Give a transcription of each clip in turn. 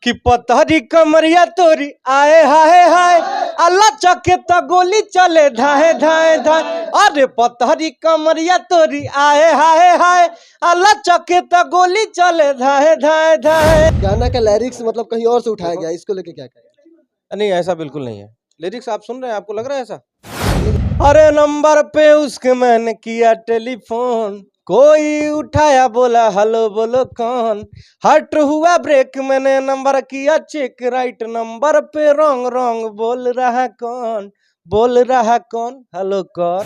कि पतहरी कमरिया तोरी आए हाय हाय अल्लाह चके तो गोली चले धाए धाए धाए। अरे पतहरी कमरिया तोरी आए हाय हाय अल्लाह चके तो गोली चले धाए धाए धाए। गाना का लिरिक्स मतलब कहीं और से उठाया गया, इसको लेके क्या कहें? नहीं, ऐसा बिल्कुल नहीं है। लिरिक्स आप सुन रहे हैं, आपको लग रहा है ऐसा? अरे नंबर पे उसके मैंने किया टेलीफोन, कोई उठाया बोला हेलो बोलो कौन, हट हुआ ब्रेक मैंने नंबर किया चेक, राइट नंबर पे रॉन्ग रॉन्ग बोल रहा कौन, बोल रहा कौन, हेलो कौन।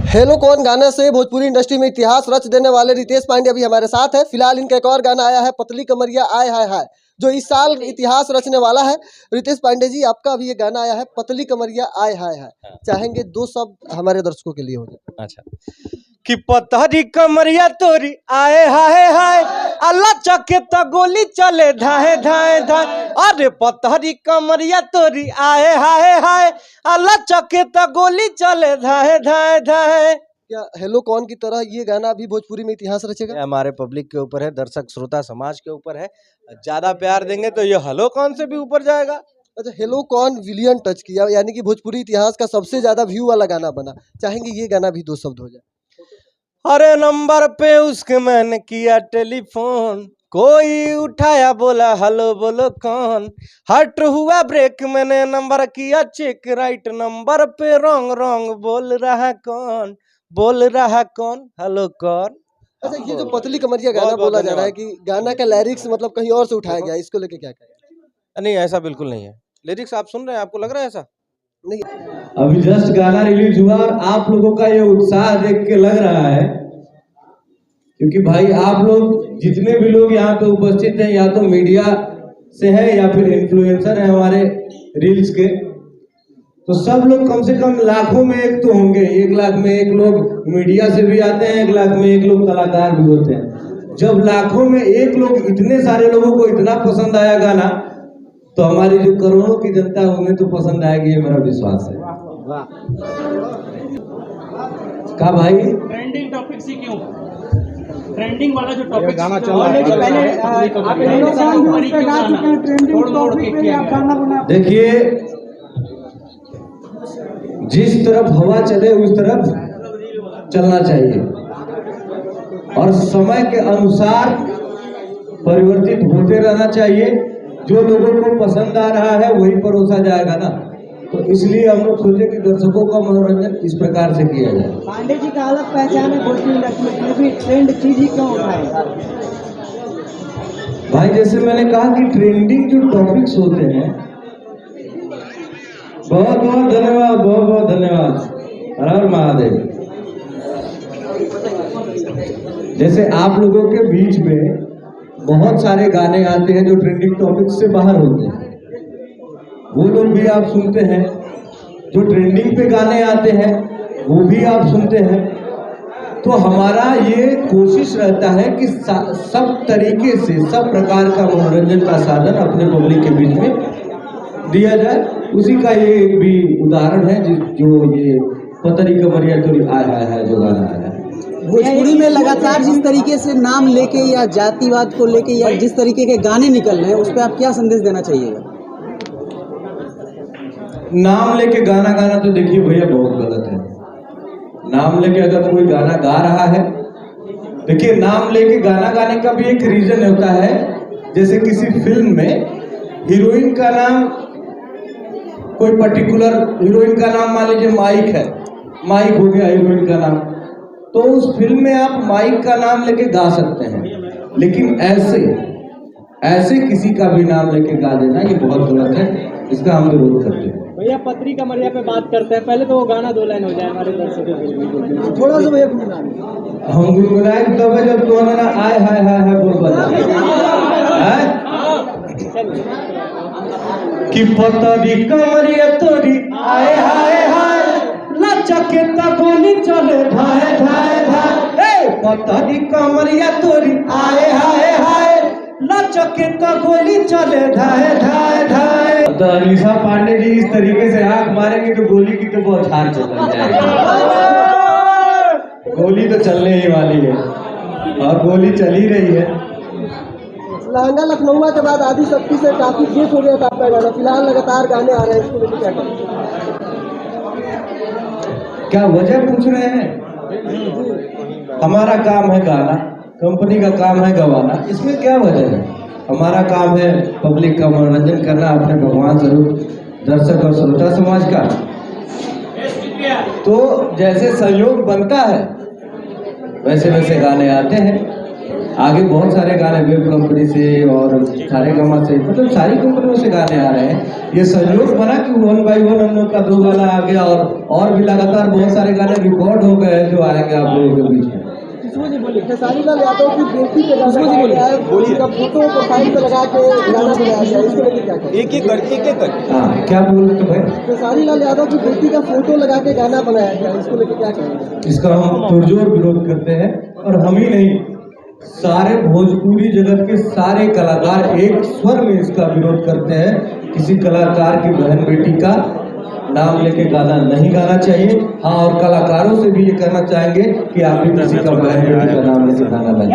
हेलो कौन गाना से भोजपुरी इंडस्ट्री में इतिहास रच देने वाले रितेश पांडे अभी हमारे साथ है। फिलहाल इनका एक और गाना आया है पतली कमरिया आए हाय हाय, जो इस साल इतिहास रचने वाला है। रितेश पांडे जी, आपका अभी ये गाना आया है पतली कमरिया आए हाय हाय, चाहेंगे दो शब्द हमारे दर्शकों के लिए हो जाए? अच्छा, कि पतहरी कमरिया तोरी आए हाय हाय अल्लाह चके तो गोली चले धाए धाए धाए। अरे पतहरी कमरिया तोरी आए हाय हाय अल्लाह चके तो गोली चले धाए धाए धाए। क्या हेलो कौन की तरह ये गाना भी भोजपुरी में इतिहास रचेगा? हमारे पब्लिक के ऊपर है, दर्शक श्रोता समाज के ऊपर है। ज्यादा प्यार देंगे तो ये हेलो कौन से भी ऊपर जाएगा। अच्छा, हेलो कौन विलियन टच किया, यानी कि भोजपुरी इतिहास का सबसे ज्यादा व्यू वाला गाना बना, चाहेंगे ये गाना भी दो शब्द हो जाए? अरे नंबर पे उसके मैंने किया टेलीफोन, कोई उठाया बोला हेलो बोलो कौन, हट हुआ ब्रेक मैंने नंबर किया चेक, राइट नंबर पे रॉन्ग रॉन्ग बोल रहा कौन, बोल रहा कौन, हेलो कौन। अच्छा, ये जो पतली कमरिया गाना बोला जा रहा है कि गाना का लिरिक्स मतलब कहीं और से उठाया गया, इसको लेके क्या कहें? नहीं, ऐसा बिल्कुल नहीं है। लिरिक्स आप सुन रहे हैं, आपको लग रहा है ऐसा? नहीं, अभी जस्ट गाना रिलीज हुआ और आप लोगों का ये उत्साह देख के लग रहा है, क्योंकि भाई आप लोग जितने भी लोग यहाँ पे उपस्थित हैं, या तो मीडिया से है या फिर इन्फ्लुएंसर है हमारे रील्स के, तो सब लोग कम से कम लाखों में एक तो होंगे। 1 लाख में एक लोग मीडिया से भी आते हैं, 1 लाख में एक लोग कलाकार भी होते हैं। जब लाखों में एक लोग, इतने सारे लोगों को इतना पसंद आया गाना, तो हमारी जो करोड़ों की जनता है उन्हें तो पसंद आएगी, ये मेरा विश्वास है। का भाई ट्रेंडिंग टॉपिक से क्यों, ट्रेंडिंग वाला जो टॉपिक गाना चल रहा है, देखिए जिस तरफ हवा चले उस तरफ चलना चाहिए, और समय के अनुसार परिवर्तित होते रहना चाहिए। जो लोगों को पसंद आ रहा है वही परोसा जाएगा ना, तो इसलिए हम लोग सोचे कि दर्शकों का मनोरंजन इस प्रकार से किया जाए। पांडे जी का अलग पहचान है भोजपुरी इंडस्ट्री में, भी ट्रेंड चीज ही क्यों उठाए? भाई जैसे मैंने कहा कि ट्रेंडिंग जो टॉपिक्स होते हैं, बहुत बहुत धन्यवाद, बहुत बहुत धन्यवाद, हर हर महादेव। जैसे आप लोगों के बीच में बहुत सारे गाने आते हैं जो ट्रेंडिंग टॉपिक से बाहर होते हैं, वो लोग भी आप सुनते हैं। जो ट्रेंडिंग पे गाने आते हैं वो भी आप सुनते हैं। तो हमारा ये कोशिश रहता है कि सब तरीके से, सब प्रकार का मनोरंजन का साधन अपने पब्लिक के बीच में दिया जाए। उसी का ये भी उदाहरण है जो ये पतली कमरिया तोरी आए हाय हाय जो गाना आया है। भोजपुरी में लगातार जिस तरीके से नाम लेके या जातिवाद को लेके या जिस तरीके के गाने निकल रहे हैं, उस पर आप क्या संदेश देना चाहिएगा? नाम लेके गाना गाना तो देखिए भैया बहुत गलत है। नाम लेके अगर कोई गाना गा रहा है, देखिए नाम लेके गाना गाने का भी एक रीजन होता है। जैसे किसी फिल्म में हीरोइन का नाम, कोई पर्टिकुलर हीरोइन का नाम मान लीजिए माइक है, माइक हो गया हीरोइन का नाम, तो उस फिल्म में आप माइक का नाम लेके गा सकते हैं। लेकिन ऐसे किसी का भी नाम लेके गा देना ये बहुत गलत है, इसका हम विरोध करते हैं। भैया पतली कमरिया पे बात करते हैं, पहले तो वो गाना 2 लाइन हो जाए हमारे दर्शकों के लिए। थोड़ा सा भैया हम गुनगुनाए तब जब तो ना आए हाय हाय हाय बोल बजा कि पतली कमरिया तोरी आए हाय हाय लचके त गोली चले धाए धाए धाए। पतली कमरिया तोरी आए हाय हाय लचके त गोली चले धाए धाए धाए। तो अनीशा पांडे जी इस तरीके से आंख मारेंगे तो गोली की तो बहुत हार चल जाएगी। गोली तो चलने ही वाली है और गोली चल ही रही है। लहंगा लखनऊ के बाद आदि शक्ति से काफी गेप हो गया था आपका गाना, फिलहाल लगातार गाने आ रहे हैं, इसको लेकर क्या करें? क्या वजह पूछ रहे हैं? हमारा काम है गाना, कंपनी का काम है गवाना, इसमें क्या वजह है? हमारा काम है पब्लिक का मनोरंजन करना, अपने भगवान स्वरूप दर्शक और श्रोता समाज का। तो जैसे सहयोग बनता है वैसे वैसे गाने आते हैं। आगे बहुत सारे गाने वेब कंपनी से और सारेगामा से, मतलब सारी कंपनियों से गाने आ रहे हैं। ये सहयोग बना कि 1 by 1 हम लोग का 2 गाना आ गया और भी लगातार बहुत सारे गाने रिकॉर्ड हो गए जो आएंगे आप लोगों के बीच में। खेसारी लाल यादव की बेटी पे गाना गाया है, उनका फोटो प्रोफाइल पे लगा के गाना बनाया गया है, इसको लेकर क्या करें? एक करके हाँ, क्या बोल रहे थे भाई? खेसारी लाल यादव की बेटी का फोटो लगा के गाना बनाया गया है, इसको लेकर क्या करें? इसका हम पुरजोर विरोध करते हैं, और हम ही नहीं, सारे भोजपुरी जगत के सारे कलाकार एक स्वर में इसका विरोध करते हैं। किसी कलाकार की बहन बेटी का नाम लेके गाना नहीं गाना चाहिए। हाँ, और कलाकारों से भी ये कहना चाहेंगे कि आप भी किसी का बहन बेटी का नाम लेके गाना गाएं।